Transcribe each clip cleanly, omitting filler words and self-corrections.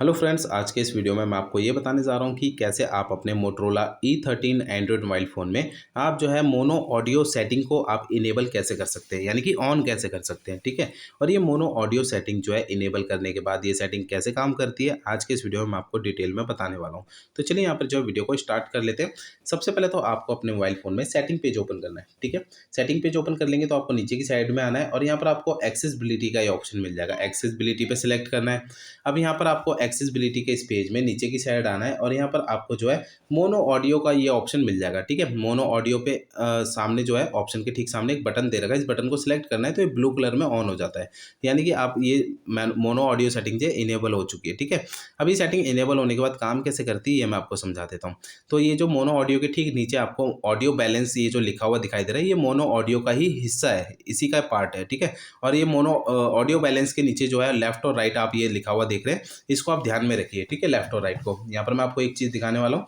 Hello friends, आज के इस वीडियो में मैं आपको ये बताने जा रहा हूँ कि कैसे आप अपने Motorola E13 Android mobile phone में आप जो है मोनो ऑडियो सेटिंग को आप इनेबल कैसे कर सकते हैं, यानी कि ऑन कैसे कर सकते हैं। ठीक है। और ये मोनो ऑडियो सेटिंग जो है इनेबल करने के बाद ये सेटिंग कैसे काम करती है, आज के इस वीडियो में मैं आपको डिटेल में बताने वाला हूँ। तो चलिए यहाँ पर जो वीडियो को स्टार्ट कर लेते हैं। सबसे पहले तो आपको अपने मोबाइल फ़ोन में सेटिंग पेज ओपन करना है। ठीक है। सेटिंग पेज ओपन कर लेंगे तो आपको नीचे की साइड में आना है और यहाँ पर आपको एक्सेसिबिलिटी का ये ऑप्शन मिल जाएगा। एक्सेसिबिलिटी पे सिलेक्ट करना है। अब यहाँ पर आपको एक्सेसिबिलिटी के इस पेज में नीचे की साइड आना है और यहाँ पर आपको जो है मोनो ऑडियो का ये ऑप्शन मिल जाएगा। ठीक है। मोनो ऑडियो पे सामने जो है ऑप्शन के ठीक सामने एक बटन दे रखा है, इस बटन को सिलेक्ट करना है तो ये ब्लू कलर में ऑन हो जाता है, यानी कि आप ये मोनो ऑडियो सेटिंग जो इनेबल हो चुकी है। ठीक है। अभी सेटिंग इनेबल होने के बाद काम कैसे करती है ये मैं आपको समझा देता हूँ। तो ये जो मोनो ऑडियो के ठीक नीचे आपको ऑडियो बैलेंस ये जो लिखा हुआ दिखाई दे रहा है, ये मोनो ऑडियो का ही हिस्सा है, इसी का पार्ट है। ठीक है। और ये मोनो ऑडियो बैलेंस के नीचे जो है लेफ्ट और राइट आप ये लिखा हुआ देख रहे हैं, इसको आप ध्यान में रखिए। ठीक है। लेफ्ट और राइट को यहाँ पर मैं आपको एक चीज़ दिखाने वाला हूँ।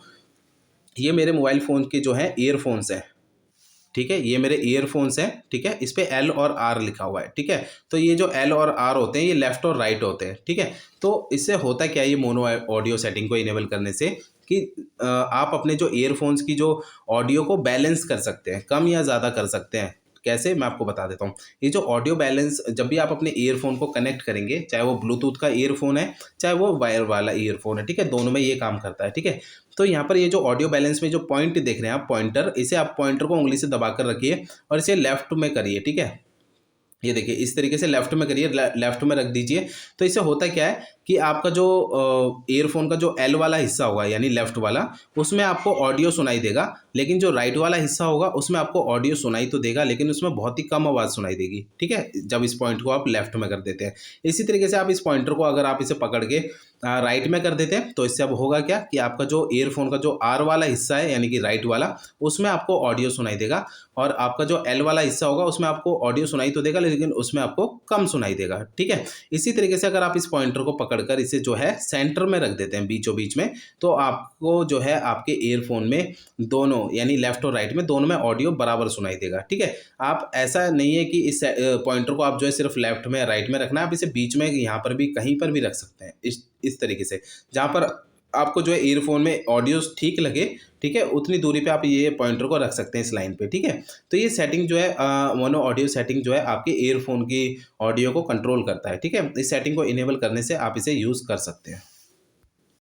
ये मेरे मोबाइल फ़ोन के जो है ईयरफोन्स हैं। ठीक है। ये मेरे ईयरफोन्स हैं। ठीक है। इस पे एल और आर लिखा हुआ है। ठीक है। तो ये जो एल और आर होते हैं ये लेफ्ट और राइट होते हैं। ठीक है। तो इससे होता क्या है, ये मोनो ऑडियो सेटिंग को इनेबल करने से कि आप अपने जो ईयरफोन्स की जो ऑडियो को बैलेंस कर सकते हैं, कम या ज़्यादा कर सकते हैं। कैसे, मैं आपको बता देता हूँ। ये जो ऑडियो बैलेंस, जब भी आप अपने ईयरफोन को कनेक्ट करेंगे, चाहे वो ब्लूटूथ का ईयरफोन है चाहे वो वायर वाला ईयरफोन है, ठीक है, दोनों में ये काम करता है। ठीक है। तो यहाँ पर ये जो ऑडियो बैलेंस में जो पॉइंट देख रहे हैं आप, पॉइंटर, इसे आप पॉइंटर को उंगली से दबाकर रखिए और इसे लेफ्ट में करिए। ठीक है। ये देखिए इस तरीके से लेफ्ट में करिए, लेफ्ट में रख दीजिए। तो इससे होता क्या है कि आपका जो ईयरफोन का जो एल वाला हिस्सा होगा यानी लेफ्ट वाला, उसमें आपको ऑडियो सुनाई देगा, लेकिन जो राइट वाला हिस्सा होगा उसमें आपको ऑडियो सुनाई तो देगा लेकिन उसमें बहुत ही कम आवाज़ सुनाई देगी। ठीक है। जब इस पॉइंट को आप लेफ्ट में कर देते हैं, इसी तरीके से आप इस पॉइंटर को अगर आप इसे पकड़ के राइट में कर देते हैं तो इससे अब होगा क्या कि आपका जो ईयरफोन का जो आर वाला हिस्सा है यानी कि राइट वाला, उसमें आपको ऑडियो सुनाई देगा और आपका जो एल वाला हिस्सा होगा उसमें आपको ऑडियो सुनाई तो देगा लेकिन उसमें आपको कम सुनाई देगा। ठीक है। इसी तरीके से अगर आप इस पॉइंटर को पकड़कर इसे जो है सेंटर में रख देते हैं, बीचों बीच में, तो आपको जो है आपके ईयरफोन में दोनों यानी लेफ्ट और राइट में दोनों में ऑडियो बराबर सुनाई देगा। ठीक है। आप ऐसा नहीं है कि इस पॉइंटर को आप जो है सिर्फ लेफ्ट में राइट में रखना है, आप इसे बीच में यहाँ पर भी कहीं पर भी रख सकते हैं, इस तरीके से, जहाँ पर आपको जो है ईयरफोन में ऑडियो ठीक लगे। ठीक है। उतनी दूरी पे आप ये पॉइंटर को रख सकते हैं इस लाइन पे। ठीक है। तो ये सेटिंग जो है मोनो ऑडियो सेटिंग जो है आपके ईयरफोन की ऑडियो को कंट्रोल करता है। ठीक है। इस सेटिंग को इनेबल करने से आप इसे यूज़ कर सकते हैं।